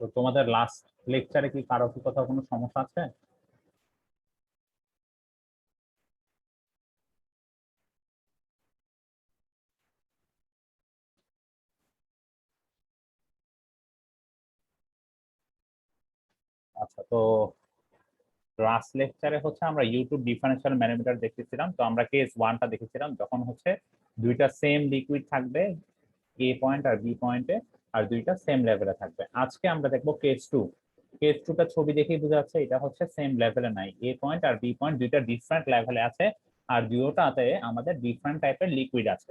তো তোমাদের লাস্ট লেকচারে কি কারো কি কোথাও কোনো সমস্যা আছে? আচ্ছা, তো লাস্ট লেকচারে হচ্ছে আমরা ইউটিউব ডিফারেনশিয়াল ম্যানোমিটার দেখতেছিলাম। তো আমরা কেস ওয়ানটা দেখেছিলাম, যখন হচ্ছে দুইটা সেম লিকুইড থাকবে এ পয়েন্ট আর বি পয়েন্টে, আর দুইটা সেম লেভেলে থাকবে। আজকে আমরা দেখবো কেস টু। কেস টুটা ছবি দেখেই বোঝা যাচ্ছে এটা হচ্ছে সেম লেভেলে নাই, এ পয়েন্ট আর বি পয়েন্ট দুইটা ডিফারেন্ট লেভেলে আছে, আর দুটোটাতে আমাদের ডিফারেন্ট টাইপের লিকুইড আছে।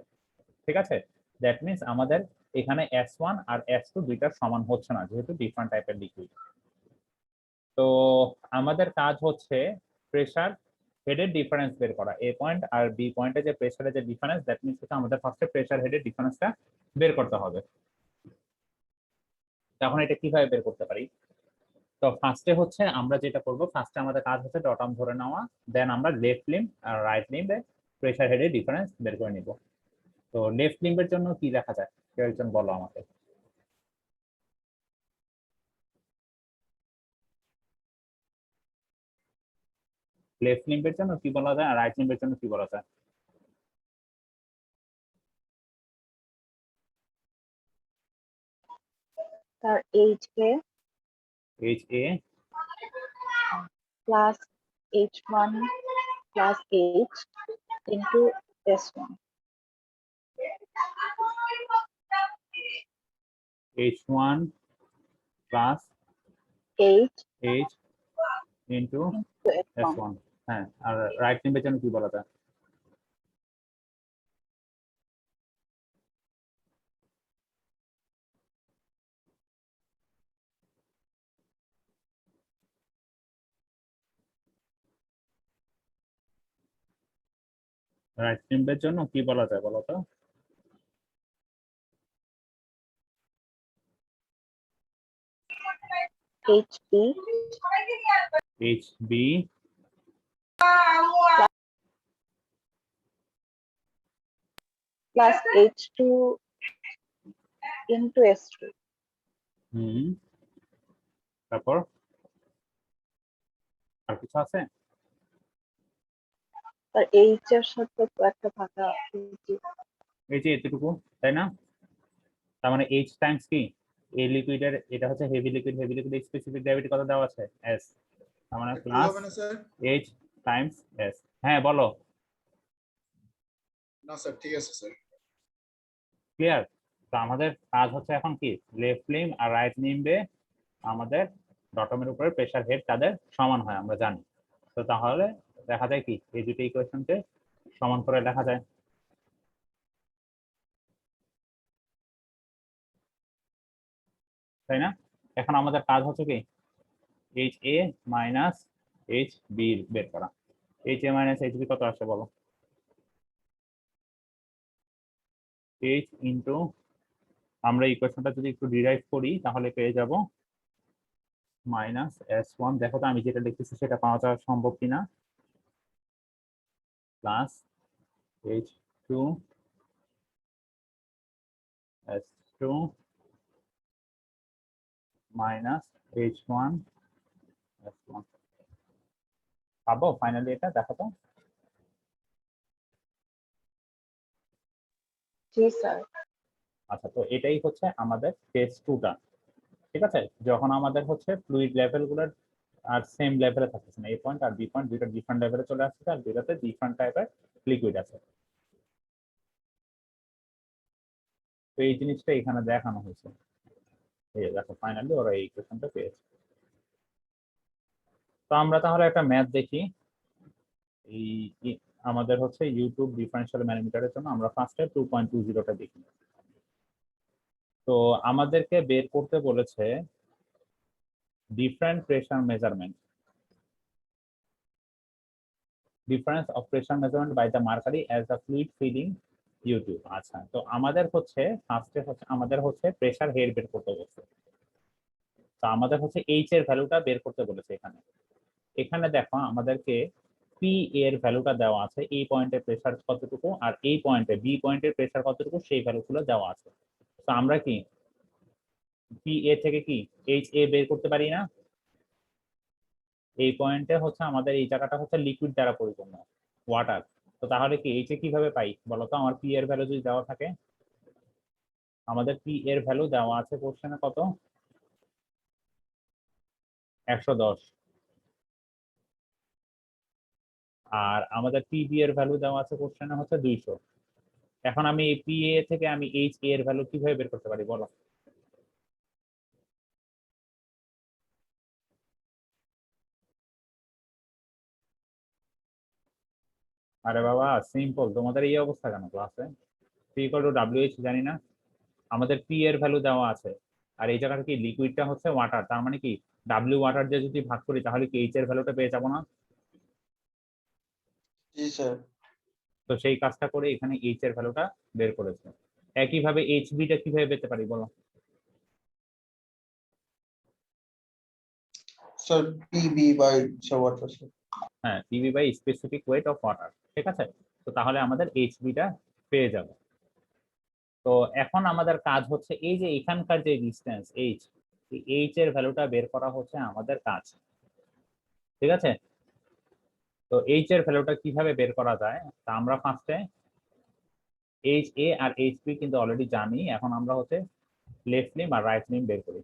ঠিক আছে, দ্যাট মিনস আমাদের এখানে S1 আর S2 দুইটা সমান হচ্ছে না, যেহেতু ডিফারেন্ট টাইপের লিকুইড। তো আমাদের কাজ হচ্ছে প্রেসার হেডের ডিফারেন্স বের করা। এ পয়েন্ট আর বি পয়েন্টে যে প্রেসারের যে ডিফারেন্স, দ্যাট মিনস হচ্ছে আমাদের ফার্স্টে প্রেসার হেডের ডিফারেন্সটা বের করতে হবে। তখন এটা কিভাবে বের করতে পারি? তো ফার্স্টে হচ্ছে আমরা যেটা করব, ফার্স্টে আমাদের কাজ হচ্ছে ডটাম ধরে নেওয়া, দেন আমরা লেফট লিম্ব আর রাইট লিম্বে প্রেসার হেডের ডিফারেন্স বের করে নিব। তো লেফট লিম্বের জন্য কি দেখা যায়, কেউ একজন বলো আমাকে। লেফট লিম্বের জন্য কি বলা যায় আর রাইট লিম্বের জন্য কি বলা যায়? তার H H A plus H1 plus H into S1. H1 plus H H into into S1. S1। হ্যাঁ, আর রাইট লিম্বের জন্য কি বলা যায়? রাইট লিম্বের জন্য কি বলা যায় বলো তো? HB H B plus H2 into S2. হুম, তারপর আর কিছু আছে? তার H এর সাথে তো একটা থাকা উচিত। এই যে এতটুকু, তাই না? তার মানে এইচ টাইমস কি, এই লিকুইডের এটা হচ্ছে heavy liquid, heavy liquid specific gravity কত দেওয়া আছে? এস। তার মানে প্লাস হবে না স্যার? H Times S. হ্যাঁ বলো। না স্যার, ঠিক আছে স্যার। ক্লিয়ার? তো আমাদের কাজ হচ্ছে এখন কি, লেফট লিম্ব আর রাইট লিম্বে আমাদের ডটমের উপরে প্রেসার হেড তাদের সমান হয় আমরা জানি। তো তাহলে দেখা যায় কি, এই দুটো ইকুয়েশনকে সমান করে লেখা যায়, তাই না? এখন আমাদের কাজ হচ্ছে কি, H A minus H B বের করা। H A minus H B কত আসে বলো? এইচ ইন্টু, আমরা ইকুয়েশনটা যদি একটু ডিরাইভ করি তাহলে পেয়ে যাব -S1। দেখো তো আমি যেটা লিখতেছি সেটা পাওয়া যাওয়া সম্ভব কিনা। Plus H2 S2 minus H1 S1। পাবো ফাইনালি এটা? দেখো তো। জি স্যার। আচ্ছা, তো এটাই হচ্ছে আমাদের কেস টুটা। ঠিক আছে, যখন আমাদের হচ্ছে ফ্লুইড লেভেল গুলোর আর সেম লেভেলে থাকতেছে না, এ পয়েন্ট আর বি পয়েন্ট দুইটা ডিফারেন্ট লেভেলে চলে আসছে, আর দুইটাতে ডিফারেন্ট টাইপের লিকুইড আছে। তো এই জিনিসটা এখানে দেখানো হয়েছে। এই যে দেখো, ফাইনালি ওরা এই ইকুয়েশনটা পেয়েছে। তো আমরা তাহলে একটা ম্যাথ দেখি। আমাদের হচ্ছে ইউটিউব ডিফারেনশিয়াল ম্যানোমিটারের জন্য আমরা ফার্স্টে 2.20টা দেখি। তো আমাদেরকে বের করতে বলেছে different pressure measurement, difference of pressure measurement by the mercury as the fluid filling U tube. আচ্ছা, তো আমাদের হচ্ছে ফার্স্টে হচ্ছে আমাদের হচ্ছে প্রেসার হেড বের করতে বলেছে। তো আমাদের হচ্ছে এইচ এর ভ্যালুটা বের করতে বলেছে। এখানে এখানে দেখো আমাদেরকে পি এর ভ্যালুটা দেওয়া আছে, এই পয়েন্টের প্রেসার কতটুকু আর এই পয়েন্টে বি পয়েন্টের প্রেসার কতটুকু, সেই ভ্যালুগুলো দেওয়া আছে। তো আমরা কি পি এ থেকে কি এইচ এ বের করতে পারি না? এই পয়েন্টে হচ্ছে আমাদের এই জায়গাটা হচ্ছে লিকুইড দ্বারা পরিপূর্ণ, ওয়াটার। তো তাহলে কি এইচ এ কিভাবে পাই বলতো? আমার পি এর ভ্যালু যদি দেওয়া থাকে, আমাদের পি এর ভ্যালু দেওয়া আছে কোশ্চেনে কত, 110, আর আমাদের পিবি এর ভ্যালু দেওয়া আছে কোশ্চেনে হচ্ছে 200। এখন আমি এই পি এ থেকে আমি এইচ এ এর ভ্যালু কিভাবে বের করতে পারি বলো? আরে বাবা সিম্পল, তোমাদের এই অবস্থা কেন ক্লাসে? P equal to W H জানি না, আমাদের পি এর ভ্যালু দেওয়া আছে, আর এই জায়গাটা কি লিকুইডটা হচ্ছে ওয়াটার, তার মানে কি ডাব্লিউ ওয়াটার দিয়ে যদি ভাগ করি তাহলে কি এইচ এর ভ্যালুটা পেয়ে যাবো না? জি স্যার। তো সেই কাজটা করে এখানে এইচ এর ভ্যালুটা বের করেছে। একইভাবে এইচ বিটা কিভাবে পেতে পারি বলো? Sir PB by water sir. হ্যাঁ, PB by specific weight of water, ঠিক আছে। তো তাহলে আমাদের এইচ বিটা পেয়ে যাবে। তো এখন আমাদের কাজ হচ্ছে এই যে এখানকার যে ডিসটেন্স এইচ, এইচ এর ভ্যালুটা বের করা হচ্ছে আমাদের কাজ, ঠিক আছে। তো এইচ এর ভ্যালুটা কিভাবে বের করা যায়, তা আমরা ফার্স্টে এইচ এ আর এইচ বি কিন্তু অলরেডি জানি, এখন আমরা হচ্ছে লেফট লিম আর রাইট লিম বের করি।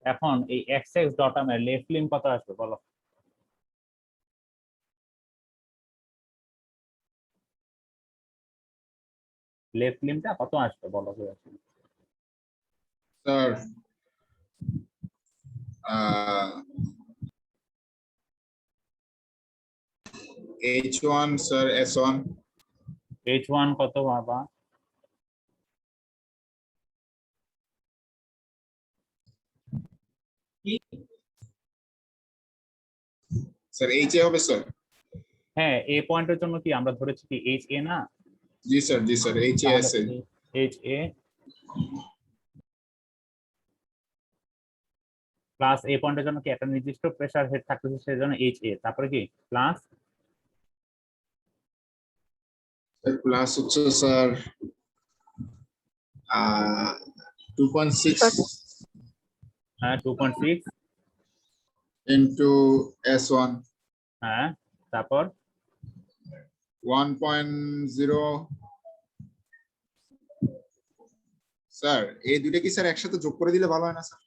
এখন এই এক্স এক্স ডট আমের লেফট লিম কত আসবে বলো? লেফট লিমটা কত আসবে বলো? Sir H1 sir S1 H one কত বাবা? স্যার H এ হবে স্যার। হ্যাঁ, এ পয়েন্টের জন্য কি আমরা ধরেছি কি এইচ এ না? জি স্যার H এ আছে। এইচ এ প্লাস এ পয়েন্টের জন্য কি একটা নির্দিষ্ট প্রেসার হেড থাকতেছে, সেজন্য এইচ এ, তারপরে কি প্লাস প্লাস হচ্ছে স্যার 2.6 হ্যাঁ 2.6 ইনটু S1 হ্যাঁ, তারপর 1.0। স্যার এই দুটো কি স্যার একসাথে যোগ করে দিলে ভালো হয় না স্যার?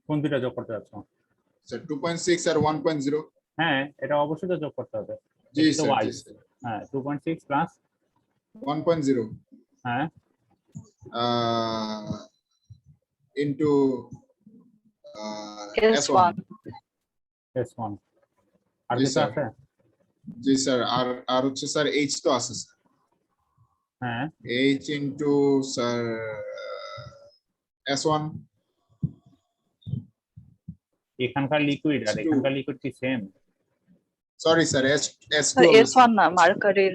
কোন দুটা যোগ করতে যাচ্ছ? স্যার 2.6 আর 1.0। হ্যাঁ, এটা অবশ্যই তো যোগ করতে হবে। জি এটা তো স্যার y, হ্যাঁ 2.6 প্লাস 1.0 হ্যাঁ ইনটু S1 S1 আর জি কিছু স্যার। আছে? জি স্যার আর হচ্ছে স্যার H তো আছে স্যার। হ্যাঁ H ইনটু স্যার S1 এখানকার লিকুইড আর S2 এখানকার লিকুইড কি same? Sorry sir S2 sir হবে S1 না, মার্কারের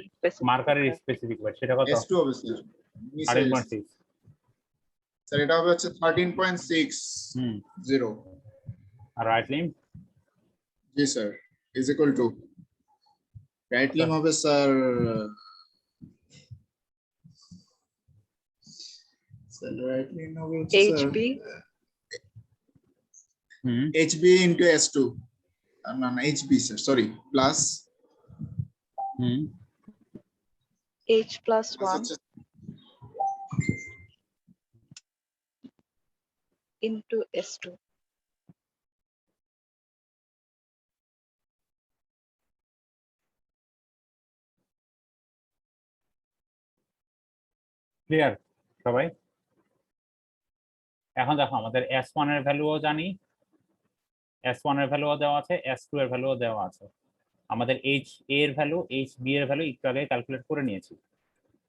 মার্কারের স্পেসিফিক ওয়েট সেটা কত? S2 হবে স্যার। মিস হয়ে গেছে। 13.6 স্যার এটা হবে হচ্ছে 13.60। আর রাইট লিম জি sir is equal to right limb হবে স্যার রাইট লিম হবে হচ্ছে sir HB HB into S2 না HB sir sorry plus H plus 1 into S2. Clear সবাই? এখন দেখো আমাদের S1 এর ভ্যালুও জানি, S1 এর ভ্যালুও দেওয়া আছে, S2 এর ভ্যালুও দেওয়া আছে। আমাদের H A এর ভ্যালু, H B এর ভ্যালু একটু আগে ক্যালকুলেট করে নিয়েছি।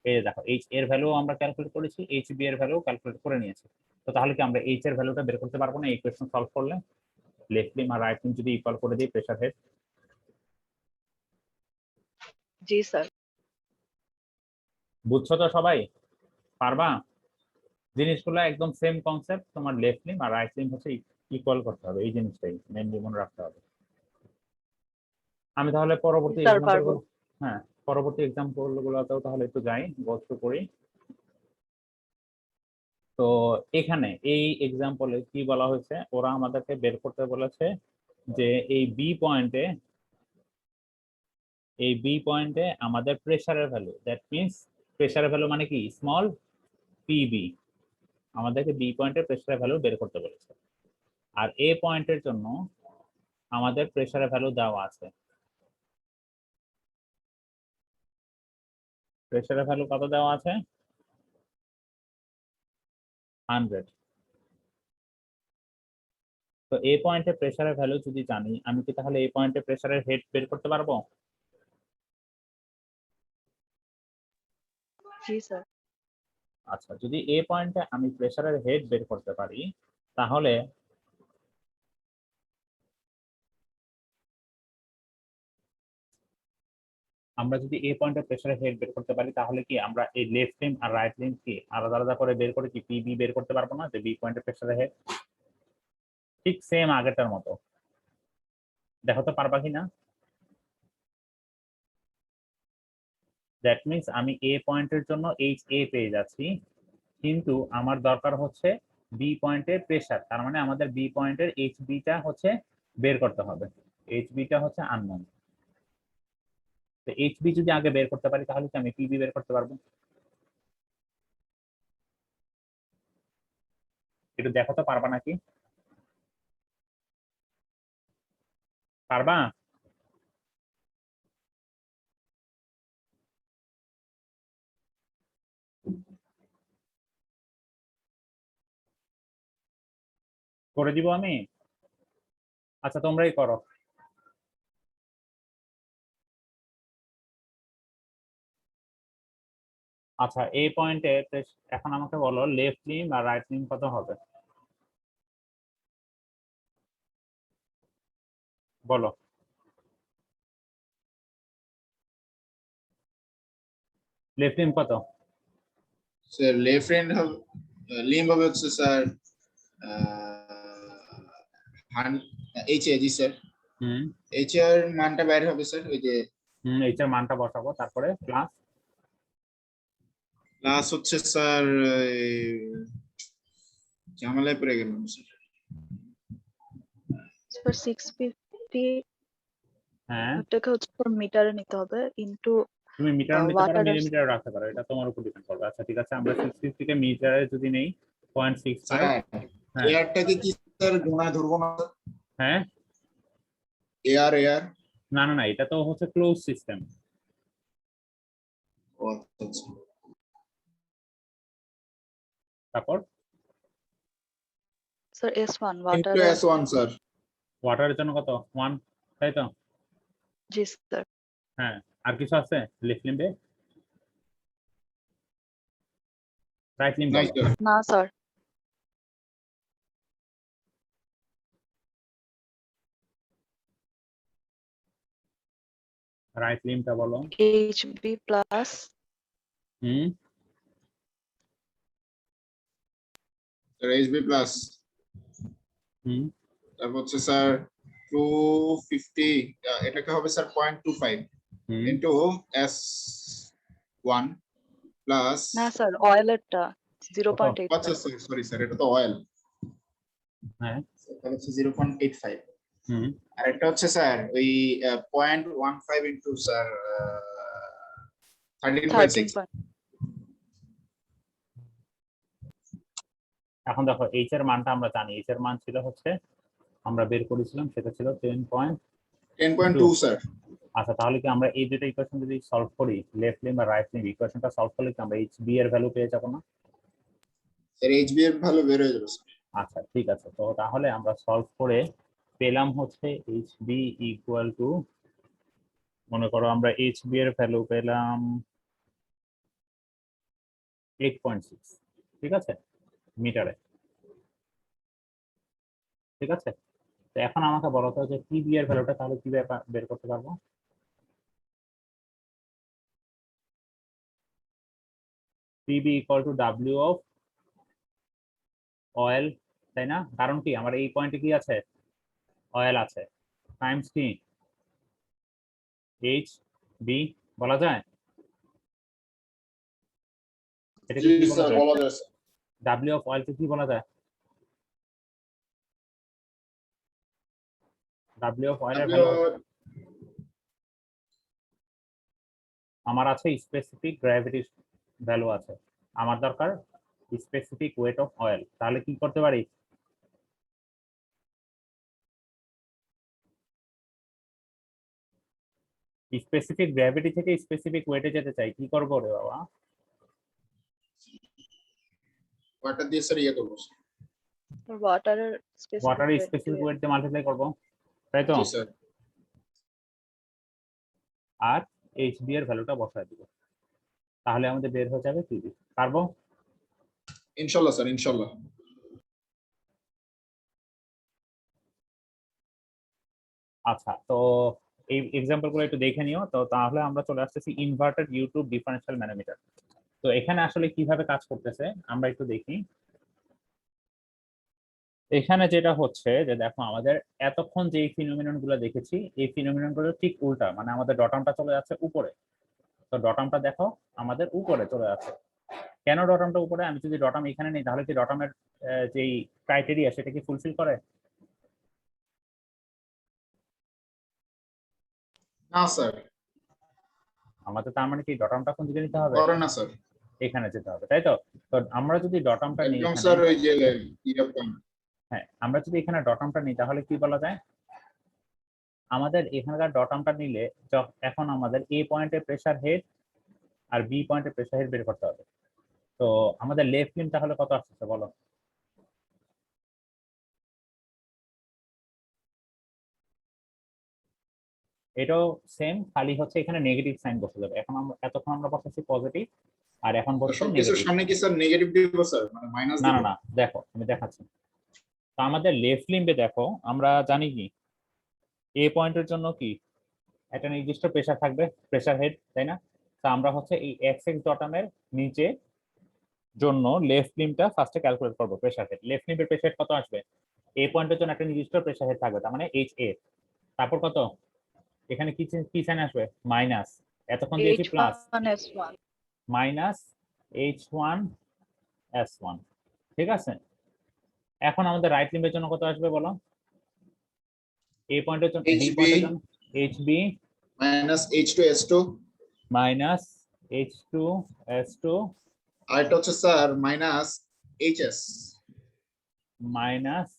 এই যে দেখো H এর ভ্যালু আমরা ক্যালকুলেট করেছি, H B এর ভ্যালু ক্যালকুলেট করে নিয়েছি। তো তাহলে কি আমরা H এর ভ্যালুটা বের করতে পারবো না এই ইকুয়েশন সলভ করলে? লেফট লিম আর রাইট লিম যদি ইকুয়াল করে দিই প্রেসার হেড। জি স্যার। বুঝছো তো সবাই? পারবা? জিনিসগুলো একদম সেম কনসেপ্ট, তোমার লেফট লিম আর রাইট লিম হচ্ছে ইকুয়াল করতে হবে, এই জিনিসটাই মেনলি মনে রাখতে হবে। আমি তাহলে পরবর্তী স্যার এক্সাম্পল পারবো। হ্যাঁ পরবর্তী এক্সাম্পল গুলোতেও তাহলে একটু যাই গোথ্রু করি। তো এখানে এই এক্সাম্পলে কি বলা হয়েছে, ওরা আমাদেরকে বের করতে বলেছে যে এই বি পয়েন্টে আমাদের প্রেসারের ভ্যালু, দ্যাট মিন্স প্রেসারের ভ্যালু মানে কি স্মল পিবি, আমাদেরকে বি পয়েন্টের প্রেসারের ভ্যালু বের করতে বলেছে। আর এ পয়েন্টের জন্য আমাদের প্রেসারের ভ্যালু দেওয়া আছে, প্রেসারের ভ্যালু কত দেওয়া আছে 100। তো এ পয়েন্টে প্রেসারের ভ্যালু যদি জানি, আমি কি তাহলে এই পয়েন্টে প্রেসারের হেড বের করতে পারবো? জি স্যার। আচ্ছা, যদি এ পয়েন্টে আমি প্রেসারের হেড বের করতে পারি, তাহলে আমরা যদি এ পয়েন্টে প্রেসারের হেড বের করতে পারি, তাহলে কি আমরা এই লেফট লিম্ব আর রাইট লিম্ব কি আলাদা আলাদা করে বের করে কি পিবি বের করতে পারবো না, যে বি পয়েন্টে প্রেসারের হেড? ঠিক সেম আগেরটার মতো, দেখো তো পারবা কিনা। দ্যাট মিন্স আমি এ পয়েন্টের জন্য এইচ এ পেয়ে যাচ্ছি, কিন্তু আমার দরকার হচ্ছে বি পয়েন্টের প্রেসার, তার মানে আমাদের বি পয়েন্টের এইচ বিটা হচ্ছে বের করতে হবে, এইচ বিটা হচ্ছে আননোন। তো এইচ বি যদি আগে বের করতে পারি, তাহলে কি আমি পিবি বের করতে পারবো? একটু দেখো তো পারবা নাকি, পারবা? করে দিব আমি? আচ্ছা তোমরাই করো। আচ্ছা এই পয়েন্টে এখন আমাকে বলো লেফট লিম্ব আর রাইট লিম্ব কত হবে, বলো। লেফট লিম্ব কত? স্যার লেফট হ্যান্ড হবে লিম্ব হবে হচ্ছে sir H A, G sir. Hmm H এর মানটা বাইরে হবে স্যার, ওই যে এইচ এর মানটা বসাবো, তারপরে প্লাস প্লাস হচ্ছে স্যার ঝামেলায় পড়ে গেলাম স্যার। স্যার 650 হ্যাঁ ওটাকে হচ্ছে মিটারে নিতে হবে ইনটু তুমি মিটারও নিতে পারো, ওয়াটার। মিলিমিটারও রাখতে পারো, এটা তোমার উপর ডিপেন্ড করবে। আচ্ছা ঠিক আছে, আমরা 650 কে মিটারে যদি নেই 0.65। স্যার হ্যাঁ এয়ারটাকে কি স্যার গোনায় ধরবো না? হ্যাঁ এয়ার এয়ার না না না, এটা তো হচ্ছে ক্লোজ সিস্টেম। ও আচ্ছা আচ্ছা। তারপর sir S1 into water. S1 sir. ওয়াটারের জন্য কত 1, তাই তো? জি স্যার। হ্যাঁ আর কিছু আছে লেফট লিম্বে? রাইট লিম্ব নাই বলো। স্যার। না স্যার। রাইট লিম্বটা বলো। HB প্লাস হুম স্যার এইচবি প্লাস, হুম তারপর হচ্ছে স্যার 250, এটাকে হবে স্যার 0.25 হুম ইনটু S1 প্লাস, না স্যার অয়েলেরটা কত? আচ্ছা 0.85। সরি স্যার, এটা তো অয়েল, হ্যাঁ তাহলে হচ্ছে 0.85। হুম আর এটা হচ্ছে স্যার ওই 0.15 ইনটু স্যার 13.6। 13 এখন দেখো এইচ এর মানটা আমরা জানি, এইচ এর মান ছিল হচ্ছে আমরা বের করেছিলাম, সেটা ছিল 10.2। 10.2 স্যার। আচ্ছা তাহলে কি আমরা এই দুটো ইকুয়েশন যদি সলভ করি, লেফট লিম্ব আর রাইট লিম্ব ইকুয়েশনটা সলভ করলে কি আমরা এইচ বি এর ভ্যালু পেয়ে যাবো না? স্যার এইচবি এর ভালো বের হয়ে যাবে স্যার। আচ্ছা ঠিক আছে, তো তাহলে আমরা সলভ করে পেলাম হচ্ছে এইচ বি ইকুয়াল টু, মনে করো আমরা এইচ বি এর ভ্যালু পেলাম 8.6, ঠিক আছে মিটারে, ঠিক আছে। তো এখন আমাকে বলো তো যে পিবি এর ভ্যালুটা তাহলে কিভাবে বের করতে পারবো? PB equal to W of oil, তাই না? কারণ কি আমার এই পয়েন্টে কি আছে, অয়েল আছে, টাইমস কি এইচ বি বলা যায়? এটাকে জি কি বলা স্যার যায়? বলা যায় স্যার। ডাব্লিউ অফ অয়েলকে কি বলা যায়? ডাব্লিউ অফ অয়েলের ভ্যালু আমার আছে স্পেসিফিক গ্র্যাভিটির ভ্যালু আছে, আমার দরকার স্পেসিফিক ওয়েট অফ অয়েল। তাহলে কি করতে পারি? স্পেসিফিক গ্র্যাভিটি থেকে স্পেসিফিক ওয়েটে যেতে চাই, কি করবো রে বাবা? ওয়াটার দিয়ে স্যার ইয়ে করবো। ওয়াটারের ওয়াটারের স্পেসিফিক স্পেসিফিক ওয়েট দিয়ে মাল্টিপ্লাই করবো, তাই তো? জি স্যার। আর এইচ বি এর ভ্যালুটা বসায় দিব, তাহলে আমাদের বের হয়ে যাবে পিবি। পারবো? ইনশাল্লাহ স্যার, ইনশাল্লাহ। আচ্ছা, তো এই এক্সাম্পল গুলো একটু দেখে নিও। তো তাহলে আমরা চলে আসতেছি ইনভার্টেড ইউটিউব ডিফারেনশিয়াল ম্যানোমিটার। তো এখানে আসলে কিভাবে কাজ করতেছে আমরা একটু দেখি। এখানে যেটা হচ্ছে যে দেখো, আমাদের এতক্ষণ যে ফিনোমিনন গুলো দেখেছি, এই ফিনোমিনন গুলো ঠিক উল্টা, মানে আমাদের ডটামটা চলে যাচ্ছে উপরে। তো ডটামটা দেখো আমাদের উপরে চলে যাচ্ছে। কেন ডটামটা উপরে? আমি যদি ডটাম এখানে নেই, তাহলে কি ডটামের যেই ক্রাইটেরিয়া সেটা কি ফুলফিল করে? না স্যার, আমাদের তার মানে কি ডটামটা কোন দিকে নিতে হবে? করে না স্যার। এখানে যেতে হবে, তাই তো? তো আমরা যদি ডটামটা নিই একদম এখানে, স্যার, ওই যে ইয়ে পয়েন্ট। হ্যাঁ আমরা যদি এখানে ডটামটা নিই তাহলে কি বলা যায়? আমাদের এখানকার ডটামটা নিলে এখন আমাদের এ পয়েন্টে প্রেসার হেড আর বি পয়েন্টে প্রেসার হেড বের করতে হবে। তো আমাদের লেফট লিম তাহলে কত আসছে বলো? এটাও সেম, খালি হচ্ছে এখানে নেগেটিভ সাইন বসে যাবে। এখন আমরা এতক্ষণ আমরা বসাচ্ছি পজিটিভ, আর এখন বসছে সবকিছুর নেগেটিভ। সামনে কি স্যার নেগেটিভ দিব স্যার, মানে মাইনাস না দিব? না না, দেখো আমি দেখাচ্ছি। তো আমাদের লেফট লিম্বে দেখো, আমরা জানি কি এ পয়েন্টের জন্য কি একটা নির্দিষ্ট প্রেসার থাকবে, প্রেসার হেড, তাই না? তো আমরা হচ্ছে এই এক্স এক্স ডটামের নিচে জন্য লেফট লিম্বটা ফার্স্টে ক্যালকুলেট করবো প্রেসার হেড। লেফট লিম্বের প্রেসার কত আসবে? এ পয়েন্টের জন্য একটা নির্দিষ্ট প্রেসার হেড থাকবে, তার মানে এইচ এ। তারপর কত? এখানে কি সাইন আসবে? মাইনাস। এতক্ষণ দিয়েছি plus, H1S1 minus H one S one. ঠিক আছে, এখন আমাদের রাইট লিম্বের জন্য কত আসবে বলো? এ পয়েন্টের জন্য, বি HB পয়েন্টের জন্য H B minus H2S2, minus H two S two আর এটা হচ্ছে sir minus HS। Minus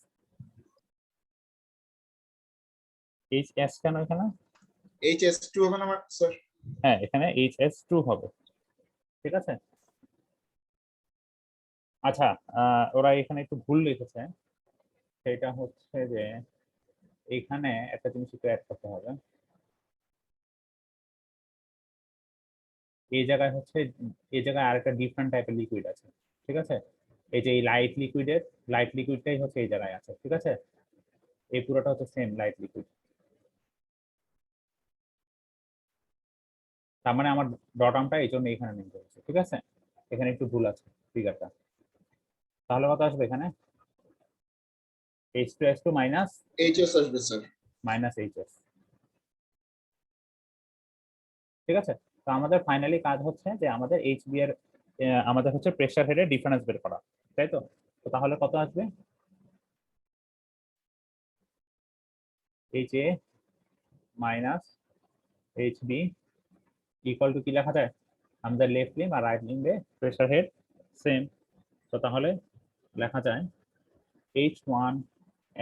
H S. কেন এখানে? HS2 হবে না স্যার? হ্যাঁ, এখানে এইচ এস টু হবে। ঠিক আছে, আচ্ছা। ওরা এখানে একটু ভুল লিখেছে। সেটা হচ্ছে যে এখানে একটা জিনিস একটু অ্যাড করতে হবে। এই জায়গায় হচ্ছে, এই জায়গায় আরেকটা ডিফারেন্ট টাইপের লিকুইড আছে। ঠিক আছে, এই যে এই লাইট লিকুইডটাই হচ্ছে এই জায়গায় আছে। ঠিক আছে, এই পুরোটা হচ্ছে সেম লাইট লিকুইড। তার মানে আমার ডটামটা এই জন্য এখানে নিতে হচ্ছে। ঠিক আছে, এখানে একটু ভুল আছে ফিগারটা। তাহলে কত আসবে এখানে? H two S two minus HS আসবে স্যার। Minus H S. ঠিক আছে, তো আমাদের ফাইনালি কাজ হচ্ছে যে আমাদের এইচ বি এর আমাদের হচ্ছে প্রেসার হেডের ডিফারেন্স বের করা, তাই তো? তো তাহলে কত আসবে? H A minus H B equal to কি লেখা যায়? আমাদের লেফট লিম্ব আর রাইট লিম্বে প্রেসার হেড সেম। তো তাহলে লেখা যায় H one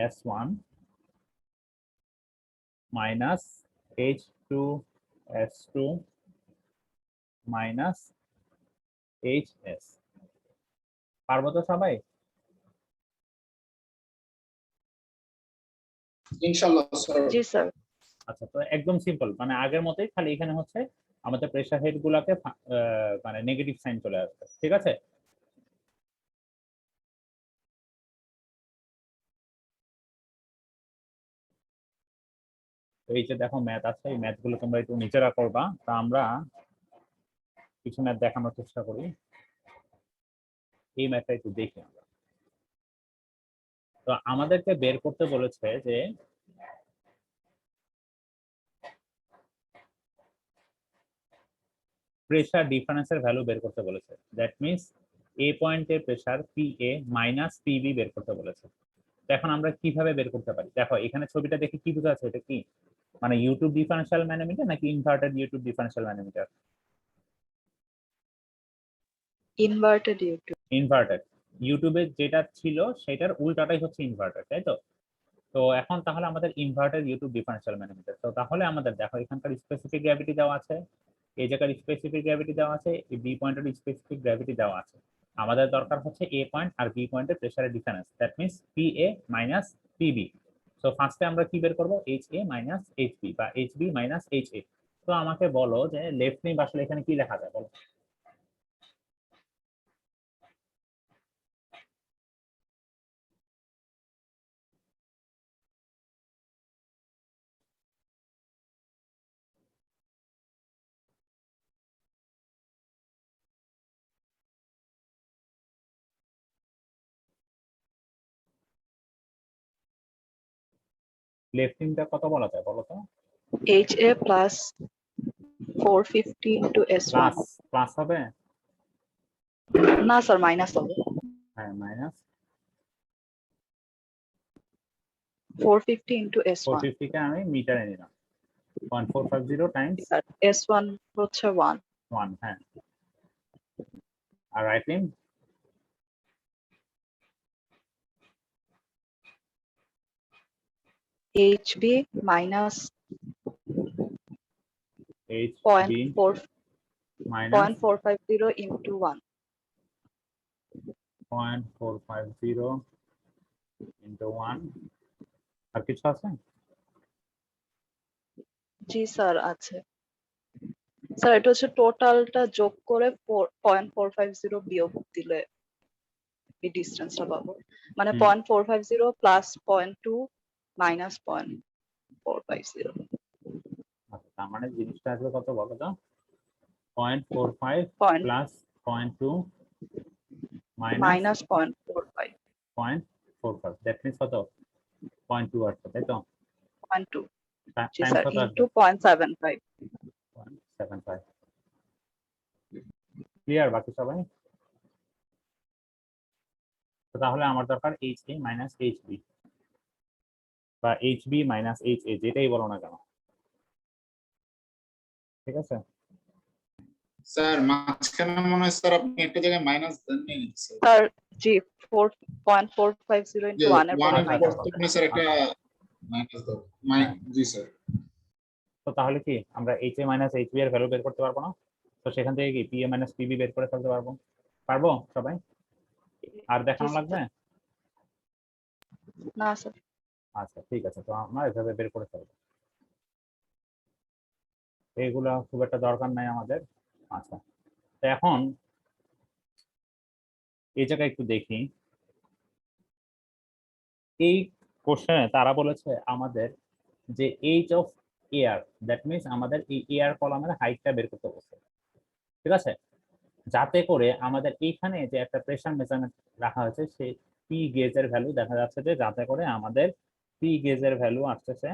S one minus H two S two minus H S. পারবো তো সবাই? ইনশাআল্লাহ স্যার। জি স্যার। আচ্ছা, তো একদম সিম্পল, মানে আগের মতোই, খালি এখানে হচ্ছে আমাদের প্রেসার হেড গুলাকে মানে নেগেটিভ সাইন চলে আসবে। ঠিক আছে, তো এই যে দেখো ম্যাথ আছে, এই ম্যাথ গুলো তোমরা একটু নিজেরা করবা। তা আমরা কিছু ম্যাথ দেখানোর চেষ্টা করি। এই ম্যাথটা একটু দেখি আমরা। তো আমাদেরকে বের করতে বলেছে যে প্রেসার ডিফারেন্সের ভ্যালু বের করতে বলেছে। দ্যাট মিন্স এ পয়েন্টের প্রেসার PA মাইনাস PB বের করতে বলেছে। তো এখন আমরা কিভাবে বের করতে পারি? দেখো এখানে ছবিটা দেখে কি বোঝা যাচ্ছে, এটা কি মানে ইউটিউব ডিফারেনশিয়াল ম্যানোমিটার নাকি inverted YouTube differential manometer? Inverted YouTube. Inverted. ইউটিউবে যেটা ছিল সেটার উল্টাটাই হচ্ছে ইনভার্টেড, তাই তো? তো এখন তাহলে আমাদের ইনভার্টেড ইউটিউব ডিফারেনশিয়াল ম্যানোমিটার, তো তাহলে আমাদের দেখো এখানকার স্পেসিফিক গ্র্যাভিটি দেওয়া আছে, এই জায়গার স্পেসিফিক গ্র্যাভিটি দেওয়া আছে, এই বি পয়েন্টের স্পেসিফিক গ্র্যাভিটি দেওয়া আছে। আমাদের দরকার হচ্ছে এ পয়েন্ট আর বি পয়েন্টের প্রেসারের difference, that means PA minus PB। So ফার্স্টে আমরা কি বের করবো? HA মাইনাস HB বা HB মাইনাস HA। তো আমাকে বলো যে লেফট নিম আসলে এখানে কি লেখা যায় বলো? লেফট নিমটা কত বলা যায় বলো তো? HA plus 450 into S1। Plus plus হবে? না স্যার, মাইনাস হবে। হ্যাঁ মাইনাস 450 ইন্টু S1। 450 কে আমি মিটারে নিলাম, 1450 টাইমস স্যার S1 হচ্ছে 1। 1। হ্যাঁ, আর রাইট নিম HB minus HB minus 0.450 into 1। 0.450 into 1। আর কিছু আছে? জি স্যার আছে। স্যার এটা হচ্ছে টোটালটা যোগ করে 0.450 বিয়োগ দিলে এই ডিসটেন্সটা পাবো, মানে 0.450 প্লাস 0.2 মাইনাস 0.450। আচ্ছা, তার মানে জিনিসটা আসলে কত বলো তো? 0.45 point plus 0.2 minus minus 0.45 0.45, that means কত? 0.2 আসছে, তাই তো? 0.2। জি টাইমস স্যার কত আসবে? ইন্টু 0.75। 0.75। ক্লিয়ার বাকি সবাই? তো তাহলে আমার দরকার HA মাইনাস HB বা HB মাইনাস HA, যেটাই বলো না কেন, ঠিক আছে? স্যার মাঝখানে মনে হয় স্যার আপনি একটা জায়গায় মাইনাস দেন নেই স্যার। স্যার জি 4.450 ইন্টু 1 এর পরে 1 এর আচ্ছা, মাইনাস হবে। বর্তমানে স্যার একটা মাইনাস দাও। হ্যাঁ। জি স্যার। তো তাহলে কি আমরা HA মাইনাস HB এর ভ্যালু বের করতে পারবো না? তো সেখান থেকে কি PA মাইনাস PB বের করে ফেলতে পারবো? পারবো সবাই? আর জি দেখানো স্যার। লাগবে? না স্যার। আচ্ছা ঠিক আছে, তো আমরা এভাবে বের করে ফেলবো, এগুলা খুব একটা দরকার নাই আমাদের। আচ্ছা, তো এখন এই জায়গায় একটু দেখি, এই কোশ্চেনে তারা বলেছে আমাদের যে H of air, that means আমাদের এই এয়ার কলামের হাইটটা বের করতে বলছে, ঠিক আছে? যাতে করে আমাদের এইখানে যে একটা প্রেসার মেজারমেন্ট রাখা হয়েছে সেই পি গেজের ভ্যালু দেখা যাচ্ছে, যে যাতে করে আমাদের পি গেজের ভ্যালু আসতেছে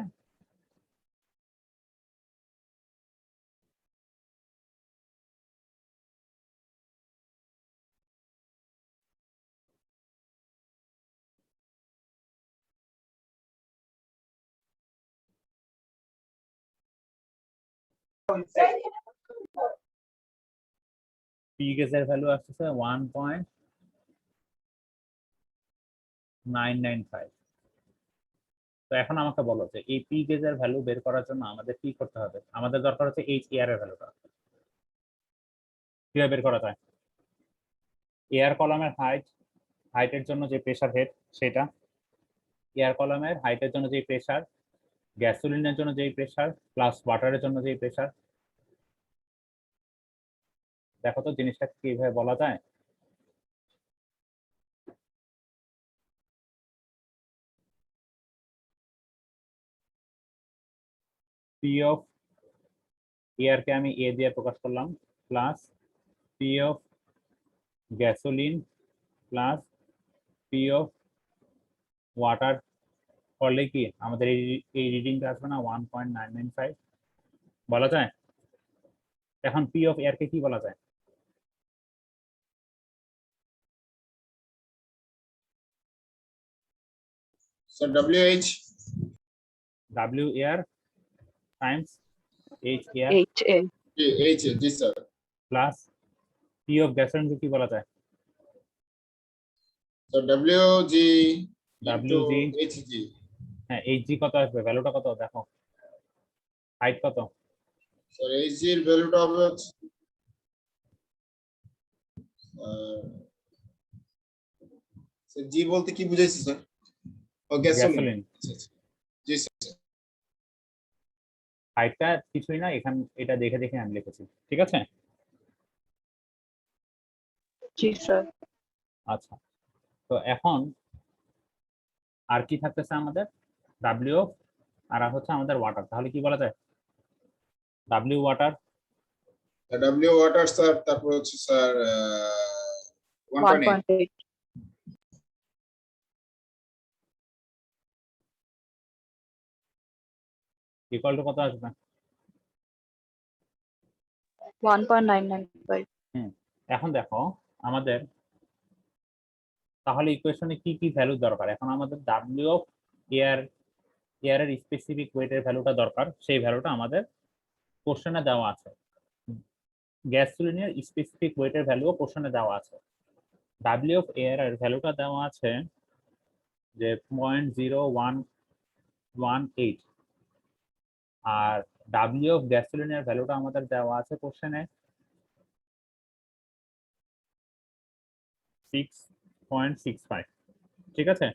পি গেজের ভ্যালু আসতেছে 1.995। তো এখন আমাকে বলো যে এই পি গেজের ভ্যালু বের করার জন্য আমাদের কি করতে হবে? আমাদের দরকার হচ্ছে এইচ এয়ার এর ভ্যালুটা। কিভাবে বের করা যায়? এয়ার কলামের হাইটের জন্য যে প্রেসার হেড সেটা, এয়ার কলামের হাইটের জন্য যে প্রেসার, গ্যাসোলিনের জন্য যেই প্রেসার, প্লাস ওয়াটারের জন্য যেই প্রেসার। দেখো তো জিনিসটা কিভাবে বলা যায়? পি অফ এয়ারকে আমি এ দিয়ে প্রকাশ করলাম, plus P of gasoline plus P of water করলে কি আমাদের এই রিডিংটা আসবে না 1.995? বলা যায়? এখন পি অফ এয়ার কে কি বলা যায়? Sir, WH. W air times H air HA H, जी sir. Plus P of gasoline কে কি বলা যায়? So WG into WG HG. হ্যাঁ এইচজি কত আসবে, ভ্যালুটা কত দেখো, হাইট কত? Sir, HG এর ভ্যালুটা হবে জি বলতে কি বুঝাইছি স্যার? ও গ্যাসোলিন। গ্যাসোলিন জি স্যার। হাইটটা কিছুই না, এখানে এটা দেখে দেখে আমি লিখেছি, ঠিক আছে? জি স্যার আচ্ছা, তো এখন আর কি থাকতেছে আমাদের? ডাব্লিউ আর হচ্ছে আমাদের ওয়াটার, তাহলে কি বলা যায়? W water W water sir, তারপর হচ্ছে স্যার 1.8 1.8 ইকুয়াল টু কত আসবে? 1.995 এখন দেখো আমাদের তাহলে ইকুয়েশনে কি কি ভ্যালু দরকার? এখন আমাদের ডাব্লিউ অফ এয়ারের স্পেসিফিক ওয়েটের ভ্যালুটা দরকার, সেই ভ্যালুটা আমাদের কোশ্চেনে দেওয়া আছে। গ্যাসোলিনের স্পেসিফিক ওয়েটের ভ্যালুও কোশ্চেনে দেওয়া আছে। ডাব্লিউ অফ এয়ারের ভ্যালুটা দেওয়া আছে যে 0.0118, আর ডাব্লিউ অফ গ্যাসোলিনের ভ্যালুটা আমাদের দেওয়া আছে কোশ্চেনে 6.65, ঠিক আছে?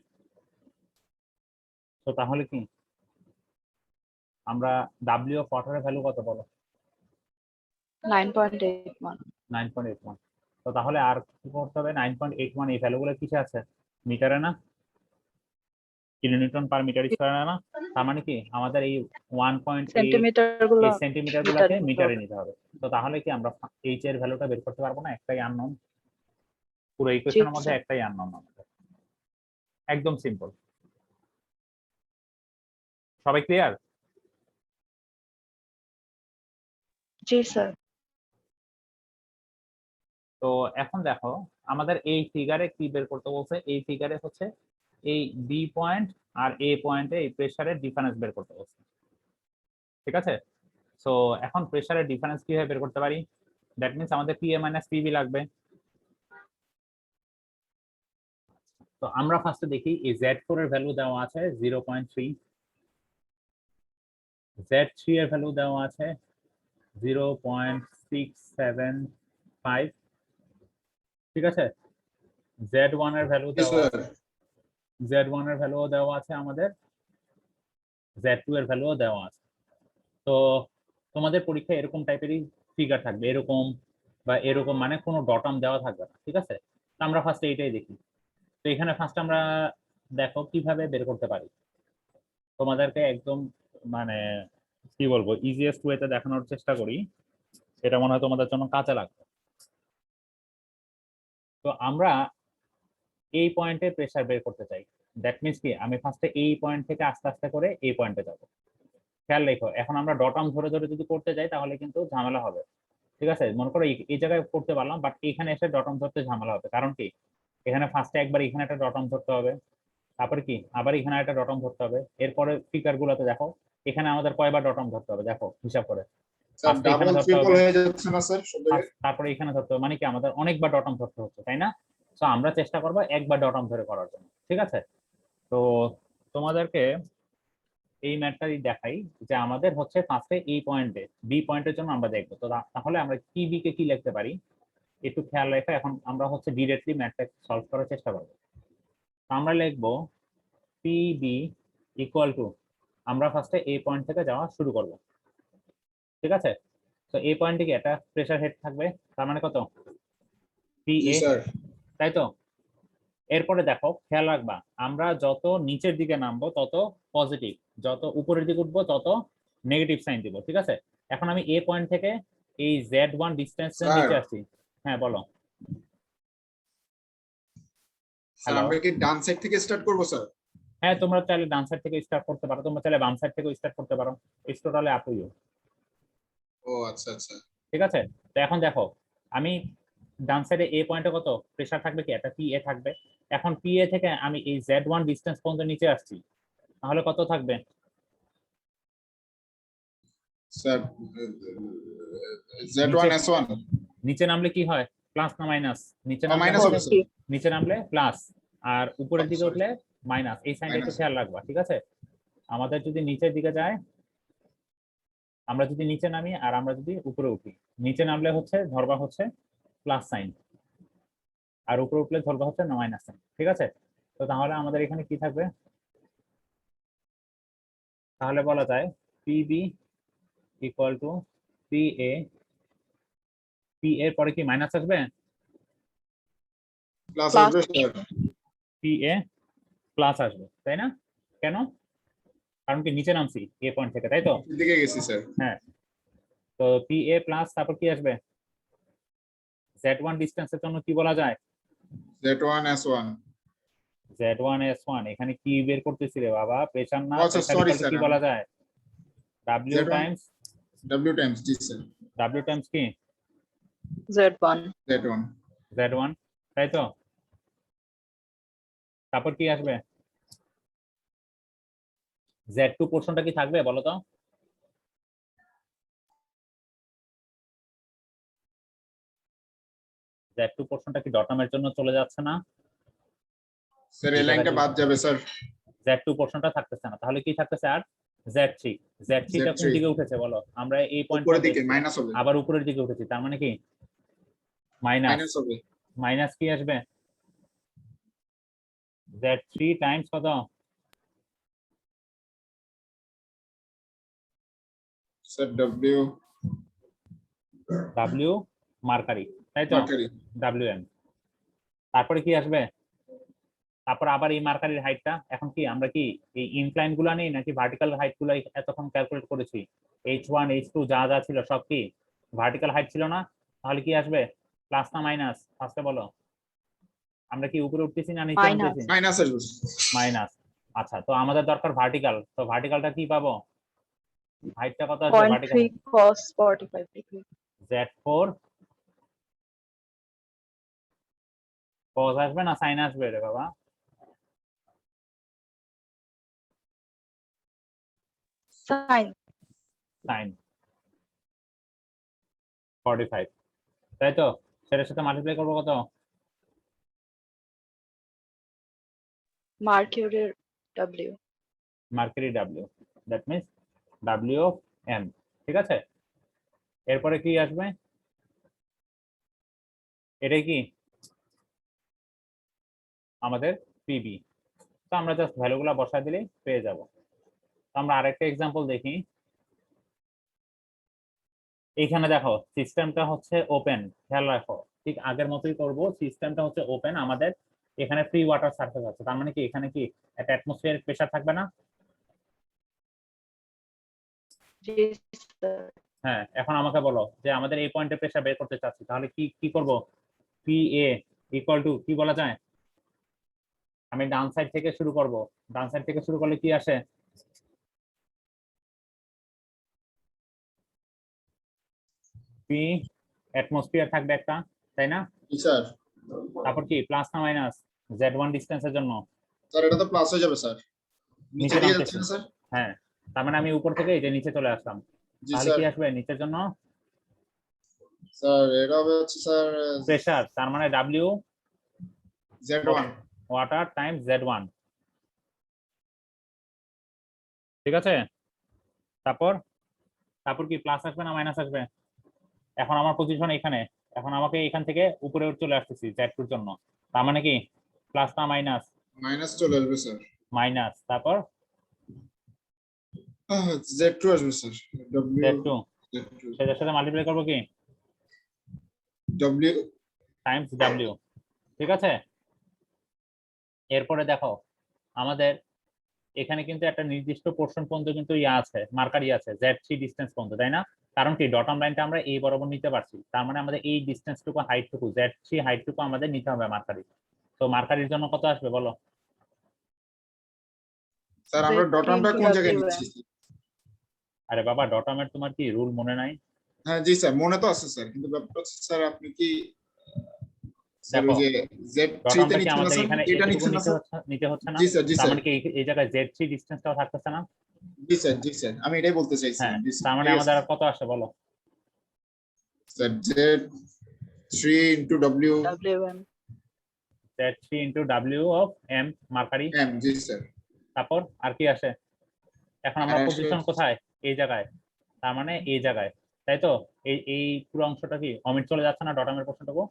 তো তাহলে কি আমরা ডাব্লিউ অফ ওয়াটারের ভ্যালু কত বলো? 9.81 9.81। তো তাহলে আর কি করতে হবে? 9.81 এই ভ্যালুগুলো কিসে আছে? মিটারে না, কিলোনিউটন পার মিটার স্কয়ারে না? তার মানে কি আমাদের এই 1.8 সেন্টিমিটার গুলো এই সেন্টিমিটার গুলাকে মিটারে হবে। নিতে হবে। তো তাহলে কি আমরা এইচ এর ভ্যালুটা বের করতে পারবো না? একটাই আননোন, পুরো ইকুয়েশনের মধ্যে স্যার। একটাই আননোন আমাদের, একদম সিম্পল। সবাই ক্লিয়ার? জি স্যার তো এখন দেখো আমাদের এই ফিগারে কি বের করতে বলছে? এই ফিগারে হচ্ছে এই বি পয়েন্ট আর এ পয়েন্টে এই প্রেসারের ডিফারেন্স বের করতে বলছে, ঠিক আছে? সো এখন প্রেসারের ডিফারেন্স কিভাবে বের করতে পারি? দ্যাট মিন্স আমাদের পিএ মাইনাস পিবি লাগবে। তো আমরা ফার্স্টে দেখি এই Z4 এর ভ্যালু দেওয়া আছে 0.3, Z3 এর ভ্যালু দেওয়া আছে 0.675, ঠিক আছে? Z1 এর ভ্যালু জি দেওয়া স্যার। আছে, Z1 এর ভ্যালুও দেওয়া আছে আমাদের, Z2 এর ভ্যালুও দেওয়া আছে। তো তোমাদের পরীক্ষায় এরকম টাইপেরই ফিগার থাকবে, এরকম বা এরকম, মানে কোনো ডটাম দেওয়া থাকবে না, ঠিক আছে? তো আমরা ফার্স্টে এইটাই দেখি। তো এখানে ফার্স্ট আমরা দেখো কিভাবে বের করতে পারি, তোমাদেরকে একদম মানে কি বলবো ইজিয়েস্ট ওয়েতে দেখানোর চেষ্টা করি, এটা মনে হয় তোমাদের জন্য কাজে লাগবে। তো আমরা এই পয়েন্টে প্রেসার বের করতে চাই, দ্যাট মিন্স কি আমি ফার্স্টে এই পয়েন্ট থেকে আস্তে আস্তে করে এই পয়েন্টে যাব। খেয়াল রেখো, এখন আমরা ডটাম ধরে ধরে যদি করতে যাই তাহলে কিন্তু ঝামেলা হবে, ঠিক আছে? মনে করো এই জায়গায় করতে পারলাম, বাট এখানে এসে ডটাম ধরতে ঝামেলা হবে, কারণ কি এখানে ফার্স্টে একবার এখানে একটা ডটাম ধরতে হবে, তারপরে কি আবার এখানে একটা ডটাম ধরতে হবে, এরপরে ফিগার গুলোতে দেখো এখানে আমাদের কয়বার ডটাম ধরতে হবে, দেখো হিসাব করে। স্যার ফার্স্টে এখানে ডাবল ধরতে ট্রিপল হবে, হয়ে যাচ্ছে না স্যার সব জায়গায়? তারপরে এখানে ধরতে হবে, মানে কি আমাদের অনেকবার ডটাম ধরতে হচ্ছে, তাই না? তো আমরা চেষ্টা করবো একবার ডটাম ধরে করার জন্য, ঠিক আছে? তো তোমাদেরকে এই ম্যাটটাই দেখাই যে আমাদের হচ্ছে ফার্স্টে এই পয়েন্টে বি পয়েন্টের জন্য আমরা দেখবো। তো তাহলে আমরা কি বি কে কি লিখতে পারি একটু খেয়াল রেখে এখন আমরা হচ্ছে ডিরেক্টলি ম্যাথটা সলভ করার চেষ্টা করবো। তো আমরা লিখবো পিবি ইকুয়াল টু, আমরা ফার্স্টে এই পয়েন্ট থেকে যাওয়া শুরু করব, ঠিক আছে? তো এই পয়েন্টে কি একটা প্রেসার হেড থাকবে, তার মানে কত জি পিএ, স্যার। তাই তো? এরপরে দেখো খেয়াল রাখবা, আমরা যত নিচের দিকে নামবো তত পজিটিভ, যত উপরের দিকে উঠবো তত নেগেটিভ সাইন দিব, ঠিক আছে? এখন আমি এ পয়েন্ট থেকে এই Z1 ডিস্টেন্স স্যার। নিচে আসছি। হ্যাঁ বলো। স্যার হ্যালো, আমরা কি ডান সাইড থেকে স্টার্ট করব স্যার? হ্যাঁ তোমরা চাইলে ডান সাইড থেকে স্টার্ট করতে পারো, তোমরা চাইলে বাম সাইড থেকে স্টার্ট করতে পারো, it's totally up to you. ও আচ্ছা আচ্ছা। ঠিক আছে? তো এখন দেখো আমি ডান সাইডে এ পয়েন্টে কত প্রেসার থাকবে, কি একটা পি এ থাকবে। এখন পি এ থেকে আমি এই Z1 ডিসটেন্স পর্যন্ত নিচে আসছি, তাহলে কত থাকবে? স্যার Z1S1 নিচে নামলে কি হয়, প্লাস না মাইনাস? নিচে ও নামলে মাইনাস হবে স্যার। নিচে নামলে প্লাস, আর উপরের দিকে Sorry. উঠলে মাইনাস। এই সাইনটা একটু Minus. খেয়াল রাখবা, ঠিক আছে? আমাদের যদি নিচের দিকে যায়, আমরা যদি নিচে নামি আর আমরা যদি উপরে উঠি, নিচে নামলে হচ্ছে ধরবা হচ্ছে প্লাস সাইন, আর উপরে উঠলে ধরবা হচ্ছে মাইনাস সাইন, ঠিক আছে? তো তাহলে আমাদের এখানে কি থাকবে? তাহলে বলা যায় PB equal to P A, P এর পরে কি মাইনাস আসবে? Plus Plus. আসবে স্যার। পি এ প্লাস আসবে, তাই না? কেন? কারণ কি নিচে নামছি এ পয়েন্ট থেকে, তাই তো? দিকে গেছি স্যার। হ্যাঁ, তো পি এ প্লাস তারপর কি আসবে? Z1 ডিসটেন্সের জন্য কি বলা যায়? Z1S1 Z1S1। এখানে কি বের করতেছি রে বাবা? প্রেসার না, আচ্ছা, pressure sorry, equal to sir, কি বলা যায়? W Z1 times W times G sir W times কি Z1. Z1 Z1, তাই তো? তারপর কি আসবে? Z2 পোর্শনটা কি থাকবে বলো তো? Z2 পোর্শনটা কি ডটামের জন্য চলে যাচ্ছে না? স্যার এই লাইনটা বাদ যাবে স্যার। Z2 পোর্শনটা থাকতেছে না, তাহলে কি থাকতেছে? আর Z3। Z3 টা কোন Z3 দিকে উঠেছে বলো? আমরা এই পয়েন্ট উপরের দিকে মাইনাস হবে। আবার উপরের দিকে উঠেছি, তার মানে কি মাইনাস। মাইনাস হবে মাইনাস কি আসবে? Z3 টাইমস কত? স্যার W মার্কারি, তাই তো? Mercury WM। তারপরে কি আসবে? তারপর আবার এই মার্কারির হাইটটা, এখন কি আমরা কি এই ইনক্লাইন গুলা নেই নাকি ভার্টিক্যাল হাইট গুলো এতক্ষণ ক্যালকুলেট করেছি? H1 H2 যা যা ছিল সব কি ভার্টিক্যাল হাইট ছিল না? তাহলে কি আসবে, প্লাস না মাইনাস? ফার্স্টে বলো, আমরা কি উপরে উঠতেছি না নিচে Minus. উঠতেছি? মাইনাস আসবে। মাইনাস। আচ্ছা, তো আমাদের দরকার ভার্টিক্যাল, তো ভার্টিক্যালটা কি পাবো? হাইটটা কত আসবে vertical? 0.3 cos 45 degree. Z4 cos আসবে না সাইন আসবে রে বাবা? Sin. সাইন 45, তাই তো? সেটার সাথে মাল্টিপ্লাই করবো কত? Mercury W. Mercury W, that means W of M, ঠিক আছে? এরপরে কি আসবে? এটাই কি আমাদের পিবি। তো আমরা জাস্ট ভ্যালুগুলো বসায় দিলেই পেয়ে যাব। তো আমরা আরেকটা এক্সাম্পল দেখি। এইখানে দেখো সিস্টেমটা হচ্ছে ওপেন, খেয়াল রাখো ঠিক আগের মতোই করব। সিস্টেমটা হচ্ছে ওপেন, আমাদের এখানে ফ্রি ওয়াটার সারফেস আছে, তার মানে কি এখানে কি একটা অ্যাটমসফিয়ারিক প্রেসার থাকবে না? Yes, sir. হ্যাঁ, এখন আমাকে বলো যে আমাদের এই পয়েন্টে প্রেসার বের করতে চাচ্ছি, তাহলে কি কি করব? পি এ ইকুয়াল টু কি বলা যায়? আমি ডান সাইড থেকে শুরু করব। ডান সাইড থেকে শুরু করলে কি আসে? পি অ্যাটমসফিয়ার থাকবে একটা, তাই না? জি স্যার। তারপর কি প্লাস না মাইনাস Z1 ডিসটেন্সের জন্য? স্যার এটা তো প্লাস হয়ে যাবে স্যার। নিচে নিচে দিয়ে নামতেছে। যাচ্ছে না স্যার? হ্যাঁ, তার মানে আমি উপর থেকে এই যে নিচে চলে আসলাম, জি তাহলে স্যার। কি আসবে নিচের জন্য? স্যার এটা হবে হচ্ছে স্যার প্রেসার, তার মানে W Z1 water Times Z1, ঠিক আছে? তারপর তারপর কি প্লাস আসবে না মাইনাস আসবে? এখন আমার পজিশন এখানে, এখন আমাকে এখান থেকে উপরে চলে আসতেছি Z2 এর জন্য, তার মানে কি প্লাস না মাইনাস? মাইনাস চলে আসবে স্যার। মাইনাস। তারপর Z2 আসবে স্যার। Z2 সেটার সাথে মাল্টিপ্লাই করবো কি W টাইমস W, ঠিক আছে? এরপরে দেখো আমাদের এখানে কিন্তু একটা নির্দিষ্ট পোর্শন পর্যন্ত কিন্তু ইয়া আছে, মার্কারি আছে Z3 ডিসটেন্স পর্যন্ত, তাই না? কারণ কি ডটাম লাইনটা আমরা এই বরাবর নিতে পারছি, তার মানে আমাদের এই ডিসটেন্সটুকু হাইটটুকু Z3 হাইটটুকু আমাদের নিতে হবে মার্কারি। তো মার্কারির জন্য কত আসবে বলো? স্যার আমরা Z3 ডটামটা into কোন জায়গায় WM. নিচ্ছি? আরে বাবা, ডটামের তোমার কি রুল মনে নাই? হ্যাঁ জি স্যার, মনে তো আছে স্যার, কিন্তু ব্যাপারটা হচ্ছে স্যার আপনি কি স্যার ওই দেখো যে Z3 তে ডটামটা কি নিচ্ছেন না আমাদের স্যার, এখানে এটা এতটুকু নিচ্ছেন না স্যার? নিতে হচ্ছে না? জি স্যার, জি তার স্যার, মানে কি এই জায়গায় Z3 ডিসটেন্সটাও থাকতেছে না? জি স্যার, জি স্যার, আমি এটাই বলতে হ্যাঁ, চাইছিলাম। জি স্যার, তার মানে ঠিক আছে আমাদের আর কত আসে বলো? Sir. Z3 into W W1 Z3 into W of M mercury. M, জি স্যার। তারপর আর কি আসে? এখন আর আমরা আসে পজিশন কোথায়? এই জায়গায়, তার মানে এই জায়গায়, তাই তো? এই এই পুরো অংশটা কি অমিট চলে যাচ্ছে না ডটামের পোর্শনটুকু?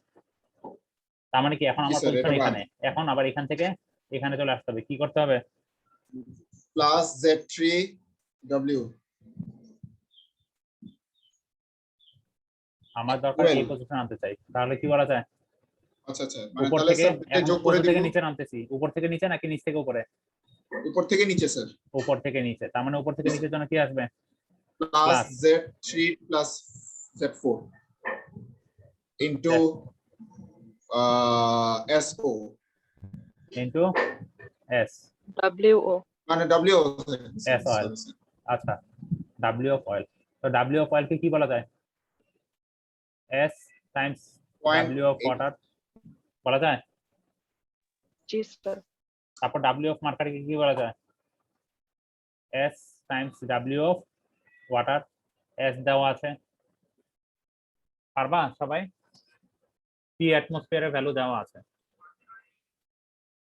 তার মানে কি এখন জি আমার স্যার, পজিশন এটা বাদ এখানে, এখন আবার এখান থেকে এখানে চলে আসতে হবে, কি করতে হবে? প্লাস Z3 W আমার দরকার 12। এই পজিশন আনতে চাই, তাহলে কি করা যায়? আচ্ছা আচ্ছা, মানে উপর তাহলে থেকে, স্যার দুইটা এখন যোগ করে উপর দিব। থেকে নিচে নামতেছি, উপর থেকে নিচে নাকি নিচ থেকে উপরে? উপর থেকে নিচে স্যার। উপর থেকে নিচে, তার মানে উপর থেকে নিচের জন্য কি আসবে? Plus plus Z3 plus Z4 into SO, into S, WO মানে W, S oil. Sorry sir. আচ্ছা, ডাব্লিউ অফ অয়েল। তো ডাব্লিউ অফ অয়েলকে কি বলা যায়? S Times W of 0.8 water বলা যায়। জি স্যার তারপর ডাব্লিউ অফ মার্কারিকে কি বলা যায়? S Times W of water. S দেওয়া আছে, পারবা সবাই? পি অ্যাটমসফিয়ারের ভ্যালু দেওয়া আছে,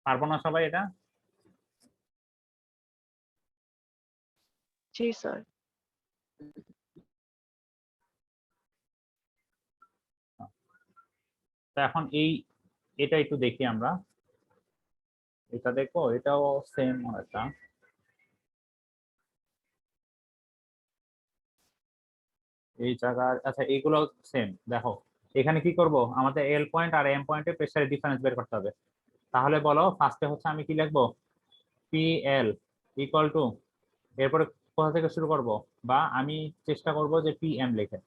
পারবো না সবাই এটা? জি স্যার তো এখন এটা একটু দেখি আমরা, এটা দেখো, এটাও সেম একটা। এই জায়গার, আচ্ছা এইগুলো সেম। দেখো এখানে কি করব, আমাদের এল পয়েন্ট আর এম পয়েন্টের প্রেসারের ডিফারেন্স বের করতে হবে। তাহলে বলো ফার্স্টে হচ্ছে আমি কি লিখবো? পি এল ইকুয়াল টু, এরপরে কোথা থেকে শুরু করব? বা আমি চেষ্টা করব যে পি এম লিখে,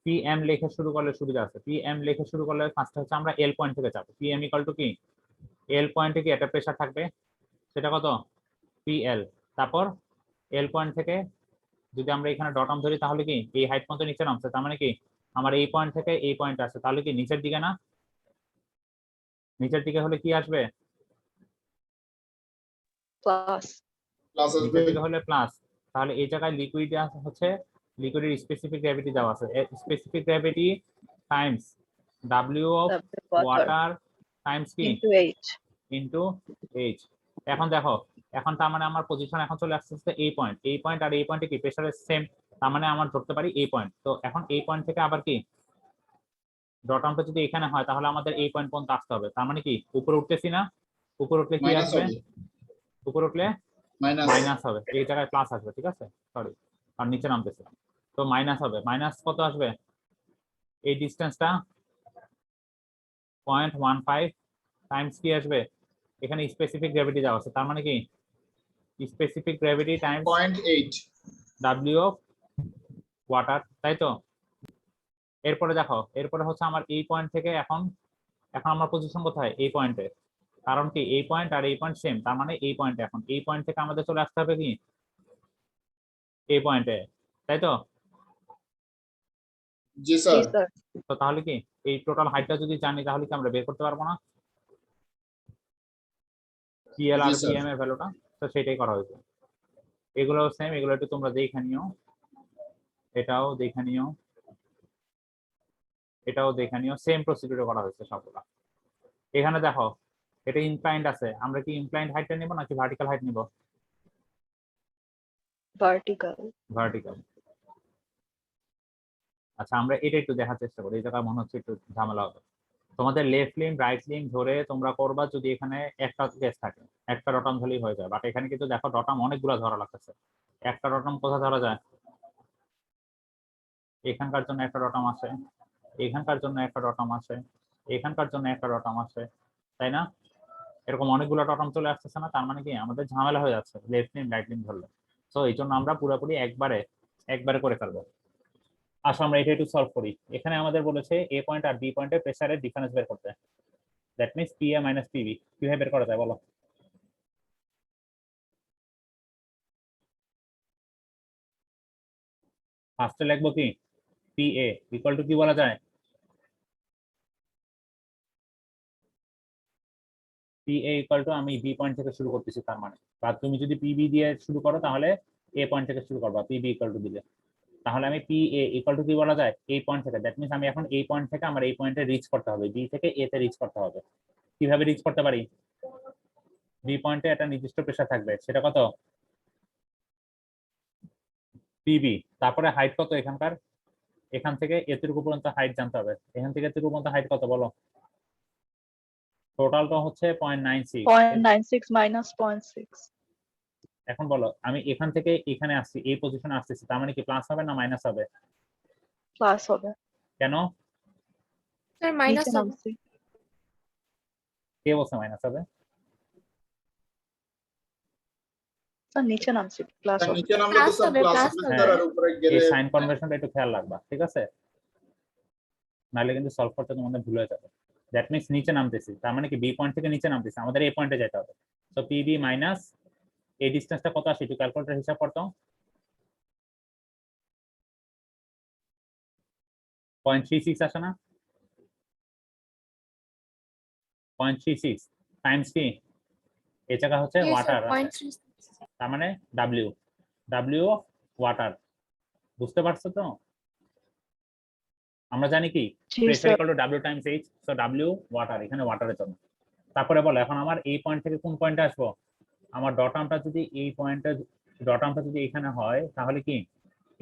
পি এম লিখে শুরু করলে সুবিধা আছে। পি এম লিখে শুরু করলে ফার্স্টে হচ্ছে আমরা এল পয়েন্ট থেকে যাবো। পি এম ইকুয়াল টু কি, এল পয়েন্টে কি একটা প্রেসার থাকবে, সেটা কত? P L. তারপর এল পয়েন্ট থেকে যদি আমরা এখানে ডটাম ধরি, তাহলে কি এই হাইট পর্যন্ত নিচে নামছে, তার মানে কি আমার এই পয়েন্ট থেকে এই পয়েন্ট আসছে, তাহলে কি নিচের দিকে না? নিচের দিকে হলে কি আসবে? প্লাস প্লাস আসবে। নিচের দিকে হলে প্লাস। তাহলে এই জায়গায় লিকুইড হচ্ছে, লিকুইডের স্পেসিফিক গ্র্যাভিটি দেওয়া আছে, specific gravity Times W of water water Times কি ইনটু এইচ ইনটু এইচ। এখন দেখো, এখন তার মানে আমার পজিশন এখন চলে আসছে এই পয়েন্ট, এই পয়েন্ট আর এই পয়েন্টে কি প্রেসারের সেম, তার মানে আমার ধরতে পারি এই পয়েন্ট। তো এখন এই পয়েন্ট থেকে আবার কি ডটামটা যদি এখানে হয়, তাহলে আমাদের এই পয়েন্ট পর্যন্ত আসতে হবে, তার মানে কি উপরে উঠতেছি না? উপরে উঠলে কি মাইনাস আসবে? হবে, উপরে উঠলে মাইনাস। মাইনাস হবে, এই জায়গায় প্লাস আসবে, ঠিক আছে, সরি, আর নিচে নামতেছিলাম। তো মাইনাস হবে, মাইনাস কত আসবে? এই ডিস্টেন্সটা 0.15 টাইমস কি আসবে, এখানে স্পেসিফিক গ্র্যাভিটি দেওয়া আছে, তার মানে কি specific gravity Times 0.8। W of water, তাই তো? এরপরে দেখো, এরপরে হচ্ছে আমার এই পয়েন্ট থেকে এখন, এখন আমার পজিশন কোথায়? এই পয়েন্টে। কারণ কি এই পয়েন্ট আর এই পয়েন্ট সেম, তার মানে এই পয়েন্টে, এখন এই পয়েন্ট থেকে আমাদের চলে আসতে হবে কি এই পয়েন্টে, তাই তো? জি জি স্যার। স্যার তো তাহলে কি এই টোটাল হাইটটা যদি জানি, তাহলে কি আমরা বের করতে পারবো না পিএল জি আর স্যার। পিএম এর ভ্যালুটা? তো সেটাই করা হয়েছে। এগুলো সেম, এগুলো একটু তোমরা দেখে নিও, এটাও দেখে নিও, এটাও দেখে নিও, সেম প্রসিডিউরে করা হয়েছে সবগুলা। এখানে দেখো এটা ইনক্লাইন্ড আছে, আমরা কি ইনক্লাইন্ড হাইটটা নিব নাকি ভার্টিক্যাল হাইট নিব? Vertical vertical. আচ্ছা আমরা এটা একটু দেখার চেষ্টা করি, এই জায়গায় মনে হচ্ছে একটু ঝামেলা হবে। তোমাদের লেফট লিম্ব রাইট লিম্ব ধরে তোমরা করবা, যদি এখানে একটা কেস থাকে, একটা ডটাম ধরেই হয়ে যায়, বাট এখানে কিন্তু দেখো ডটাম অনেকগুলো ধরা লাগতেছে। একটা ডটাম কোথায় ধরা যায়? এখানকার জন্য একটা ডটাম আসে, এখানকার জন্য একটা ডটাম আসে, এখানকার জন্য একটা ডটাম আসে, তাই না? এরকম অনেকগুলো ডটাম চলে আসতেছে না, তার মানে কি আমাদের ঝামেলা হয়ে যাচ্ছে লেফট লিম্ব রাইট লিম্ব ধরলে। তো এই জন্য আমরা পুরোপুরি একবারে একবারে করে ফেলবো। আসো আমরা এটা একটু সলভ করি। এখানে আমাদের বলেছে এ পয়েন্ট আর বি পয়েন্টের প্রেসারের ডিফারেন্স বের করতে, that means P A minus PB. কিভাবে বের করা যায় বলো? ফার্স্টে লিখবো কি পি এ ইকুয়াল টু কি বলা যায়? পি এ ইকুয়াল টু আমি বি পয়েন্ট থেকে শুরু করতেছি, তার মানে, বা তুমি যদি পিবি দিয়ে শুরু করো তাহলে এ পয়েন্ট থেকে শুরু করবা পিবি ইকুয়াল টু দিলে। তাহলে আমি পি এ ইকুয়াল টু কি বলা যায়? এই পয়েন্ট থেকে। দ্যাট মিনস আমি এখন এই পয়েন্ট থেকে আমার এই পয়েন্টে রিচ করতে হবে, বি থেকে এ তে রিচ করতে হবে। কিভাবে রিচ করতে পারি? বি পয়েন্টে একটা নির্দিষ্ট প্রেসার থাকবে, সেটা কত? পিবি। তারপরে হাইট কত এখানকার? এখান থেকে এতটুকু পর্যন্ত হাইট জানতে হবে। এখান থেকে এতটুকু পর্যন্ত হাইট কত বলো? টোটালটা হচ্ছে 0.96। 0.96 minus 0.6 এখন বলো, আমি এখান থেকে এখানে আসছি, এই পজিশনে আসতেছি, তার মানে কি প্লাস হবে না মাইনাস হবে? প্লাস হবে। কেন? স্যার মাইনাস নিচে হবে। নামছি। কে বলছে মাইনাস হবে? স্যার নিচে নামছি, প্লাস স্যার হবে। নিচে নামলে তো Plus স্যার হবে, প্লাস plus হবে হবে। স্যার, আর উপরে এই গেলে সাইন কনভেনশনটা একটু খেয়াল রাখবা, ঠিক আছে? নাহলে কিন্তু সলভ করতে তোমাদের ভুল হয়ে যাবে। দ্যাট মিনস নিচে নামতেছি, তার মানে কি বি পয়েন্ট থেকে নিচে নামতেছি, আমাদের এই পয়েন্টে যেতে হবে। সো পিবি মাইনাস এই ডিসটেন্সটা কত আসে একটু ক্যালকুলেটর হিসাব করতো। 0.36 আসে না? 0.36 টাইমস কি এই জায়গা হচ্ছে Yes, sir, ওয়াটার, 0.3. তার মানে ডাব্লিউ, ডাব্লিউ অফ ওয়াটার। বুঝতে পারছো তো? আমরা জানি কি জি pressure sir. Equal to W times H, so W water, এখানে ওয়াটারের জন্য। তারপরে বলো এখন আমার এই পয়েন্ট থেকে কোন পয়েন্টে আসবো? আমার ডট আর্মটা যদি এই পয়েন্টে, ডট আর্মটা যদি এখানে হয় তাহলে কি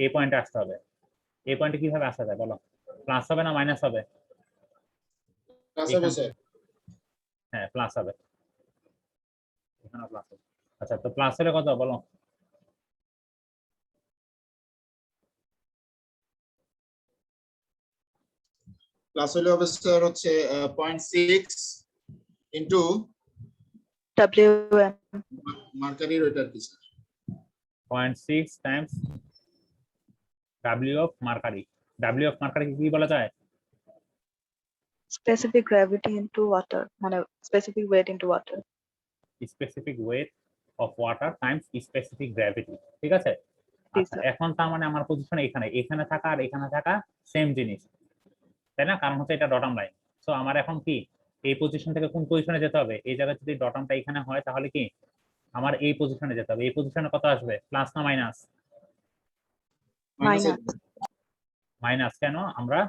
এই পয়েন্টে আসতে হবে। এই পয়েন্টে কিভাবে আসা যায় বলো? প্লাস হবে না মাইনাস হবে? প্লাস হবে স্যার। হ্যাঁ প্লাস হবে, এখানে প্লাস হবে। আচ্ছা তো প্লাস হলে কত বলো? প্লাস হলে হবে স্যার হচ্ছে 0.6 ইনটু WM মার্কারির ওইটা কি sir? 0.6 Times W of mercury. W of mercury কি বলা যায়? specific gravity into water, মানে specific weight into water। Specific weight of water Times specific gravity, ঠিক আছে? জি আচ্ছা স্যার। এখন তার মানে আমার পজিশন এখানে, এখানে থাকা আর এখানে থাকা সেম জিনিস, তাই না? কারণ হচ্ছে এটা ডটাম লাইন। সো আমার এখন কি এই পজিশন থেকে কোন পজিশনে যেতে হবে? এই জায়গায় যদি ডটামটা এখানে হয় তাহলে কি আমার এই পজিশনে যেতে হবে। এই পজিশনে কত আসবে? প্লাস না মাইনাস? মাইনাস। মাইনাস। কেন? আমরা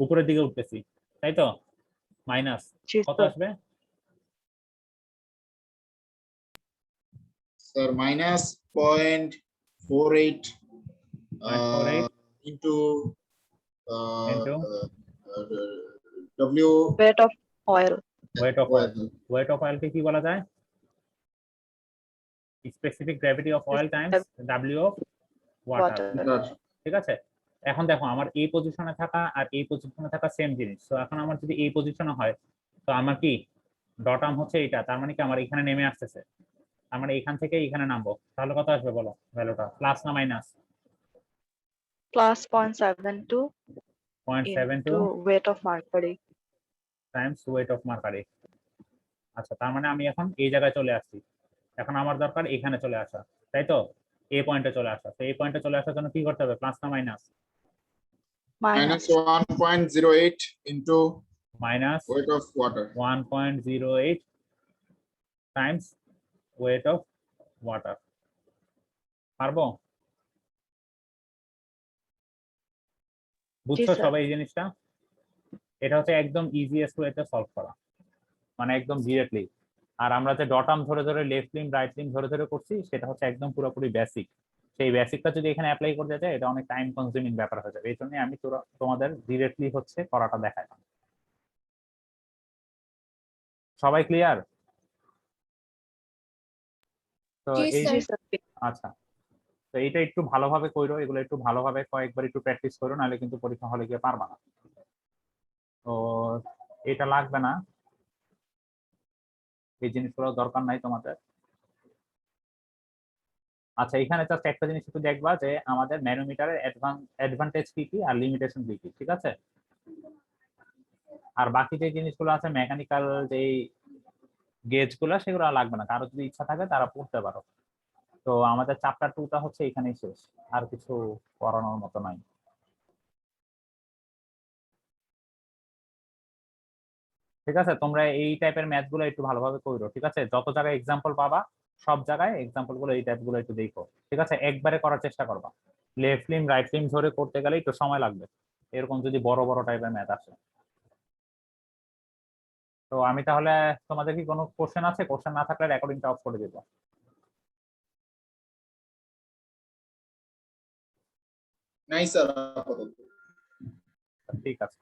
উপরের দিকে উঠতেছি, তাই তো? মাইনাস জি কত স্যার। আসবে? Sir minus 0.48 0.48 into Into? W weight of oil। Weight of oil. Weight of অয়েলকে কি বলা যায়? Specific gravity of oil times W of water, water। ঠিক আছে? এখন দেখো আমার এই পজিশনে থাকা আর এই পজিশনে থাকা সেম জিনিস। তো এখন আমার যদি এই পজিশনে হয় তো আমার কি ডট আর্ম হচ্ছে এটা, তার মানে কি আমার এখানে নেমে আসতেছে, তার মানে এখান থেকে এখানে নামবো, তাহলে কত আসবে বলো ভ্যালুটা? প্লাস না minus? plus 0.72 0.72 into weight of mercury। Times weight of mercury. আচ্ছা তার মানে আমি এখন এই জায়গায় চলে আসছি, এখন আমার দরকার এখানে চলে আসা, তাই তো? এই পয়েন্টে চলে আসা। তো এই পয়েন্টে চলে আসার জন্য কি করতে হবে? প্লাস না minus? Minus 1.08 into minus weight of water. 1.08 Times wait of water. পারবো? বুঝছো স্যার। সবাই এই জিনিসটা? এটা হচ্ছে একদম ইজিয়েস্ট ওয়েতে সলভ করা, মানে একদম ডিরেক্টলি। আর আমরা যে ডটাম ধরে ধরে লেফট লিম রাইট লিম ধরে ধরে করছি সেটা হচ্ছে একদম পুরোপুরি বেসিক। সেই বেসিকটা যদি এখানে অ্যাপ্লাই করতে যায় এটা অনেক টাইম কনজিউমিং ব্যাপার হয়ে যাবে, এই জন্য আমি তোমাদের ডিরেক্টলি হচ্ছে করাটা দেখাইলাম। সবাই ক্লিয়ার? তো জি এই স্যার। জি স্যার। আচ্ছা, তো এটা একটু ভালোভাবে কইরো, এগুলো একটু ভালোভাবে কয়েকবার একটু প্র্যাকটিস করো, নাহলে কিন্তু পরীক্ষা হলে গিয়ে পারবা না। তো এটা লাগবে না, এই জিনিসগুলো দরকার নাই তোমাদের। আচ্ছা এখানে জাস্ট একটা জিনিস একটু দেখবা যে আমাদের ম্যানোমিটারের অ্যাডভান্টেজ কি কি আর লিমিটেশন কি কি, ঠিক আছে? আর বাকি যে জিনিসগুলো আছে মেকানিক্যাল যে গেজ গুলো সেগুলো আর লাগবে না, কারো যদি ইচ্ছা থাকে তারা পড়তে পারো। তো আমাদের চ্যাপ্টার 2টা হচ্ছে এখানেই শেষ, আর কিছু পড়ানোর মতো নাই। ঠিক আছে, তোমরা এই টাইপের ম্যাথ গুলো একটু ভালোভাবে করো। ঠিক আছে, যত জায়গায় এক্সাম্পল পাবা সব জায়গায় এক্সাম্পল গুলো এই টাইপ গুলো একটু দেখো। ঠিক আছে, একবারে করার চেষ্টা করবা। লেফট লিম রাইট লিম ধরে করতে গেলে একটু সময় লাগবে, এরকম যদি বড় বড় টাইপের ম্যাথ আসে। তো আমি তাহলে, তোমাদের কি কোনো কোশ্চেন আছে? কোশ্চেন না থাকলে রেকর্ডিংটা অফ করে দিব। নাই স্যার আপাতত। ঠিক আছে।